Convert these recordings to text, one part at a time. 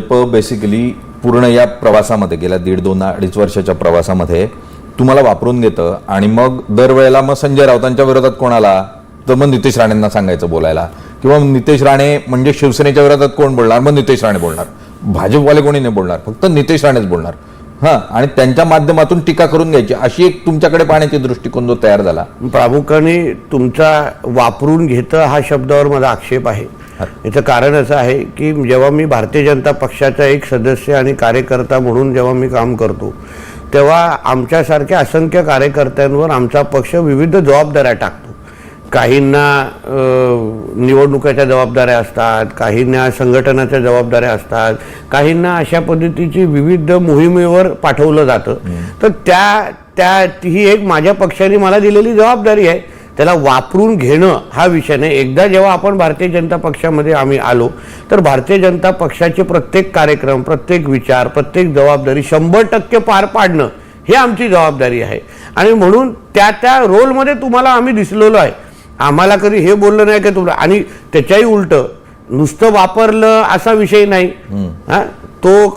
Bhajap basically पूर्ण या प्रवासामध्ये गेल्या 1.5-2-2.5 वर्षाच्या प्रवासामध्ये तुम्हाला वापरून घेतं आणि मग दरवेळेला मग संजय राऊतांच्या विरोधात कोणाला तर मग नितेश राणेंना सांगायचं बोलायला, किंवा नितेश राणे म्हणजे शिवसेनेच्या विरोधात कोण बोलणार, मग नितेश राणे बोलणार, भाजपवाले कोणी नाही बोलणार, फक्त नितेश राणेच बोलणार. आणि त्यांच्या माध्यमातून टीका करून घ्यायची, अशी एक तुमच्याकडे पाहण्याची दृष्टिकोन जो तयार झाला. प्रामुख्याने तुमचा वापरून घेतं हा शब्दावर माझा आक्षेप आहे. याचं कारण असं आहे की जेव्हा मी भारतीय जनता पक्षाचा एक सदस्य आणि कार्यकर्ता म्हणून जेव्हा मी काम करतो तेव्हा आमच्यासारख्या असंख्य कार्यकर्त्यांवर आमचा पक्ष विविध जबाबदाऱ्या टाकतो. काहींना निवडणुकीच्या जबाबदाऱ्या असतात, काहींना संघटनाच्या जबाबदाऱ्या असतात, काहींना अशा पद्धतीची विविध मोहिमेवर पाठवलं जातं. तर ही एक माझ्या पक्षाने मला दिलेली जबाबदारी आहे. त्याला वापरून घेणं हा विषय नाही. एकदा जेव्हा आपण भारतीय जनता पक्षामध्ये आम्ही आलो तर भारतीय जनता पक्षाचे प्रत्येक कार्यक्रम, प्रत्येक विचार, प्रत्येक जबाबदारी 100% पार पाडणं हे आमची जबाबदारी आहे. आणि म्हणून त्या रोलमध्ये तुम्हाला आम्ही दिसलेलो आहे. आम्हाला कधी हे बोललं नाही की तुला, आणि त्याच्याही उलट नुसतं वापरलं असा विषय नाही. तो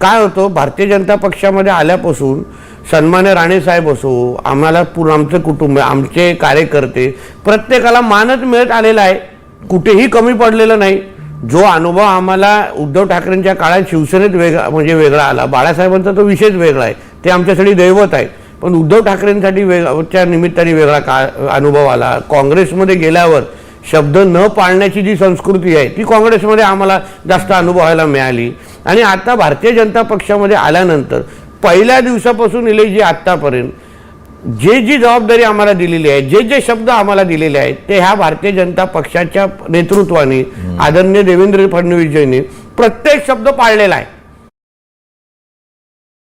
काय होतो, भारतीय जनता पक्षामध्ये आल्यापासून सन्मान्य राणे साहेब असो, आम्हाला आमचं कुटुंब, आमचे कार्यकर्ते, प्रत्येकाला मानच मिळत आलेला आहे. कुठेही कमी पडलेलं नाही. जो अनुभव आम्हाला उद्धव ठाकरेंच्या काळात शिवसेनेत वेगळा आला, बाळासाहेबांचा तो विषयच वेगळा आहे, ते आमच्यासाठी दैवत आहे. पण उद्धव ठाकरेंसाठी च्या निमित्ताने वेगळा अनुभव आला. काँग्रेसमध्ये गेल्यावर शब्द न पाळण्याची जी संस्कृती आहे ती काँग्रेसमध्ये आम्हाला जास्त अनुभवायला मिळाली. आणि आता भारतीय जनता पक्षामध्ये आल्यानंतर पहिल्या दिवसापासून इलेजी आत्तापर्यंत जी जबाबदारी आम्हाला दिलेली आहे, जे शब्द आम्हाला दिलेले आहेत ते ह्या भारतीय जनता पक्षाच्या नेतृत्वाने आदरणीय देवेंद्र फडणवीसजींनी प्रत्येक शब्द पाळलेला आहे.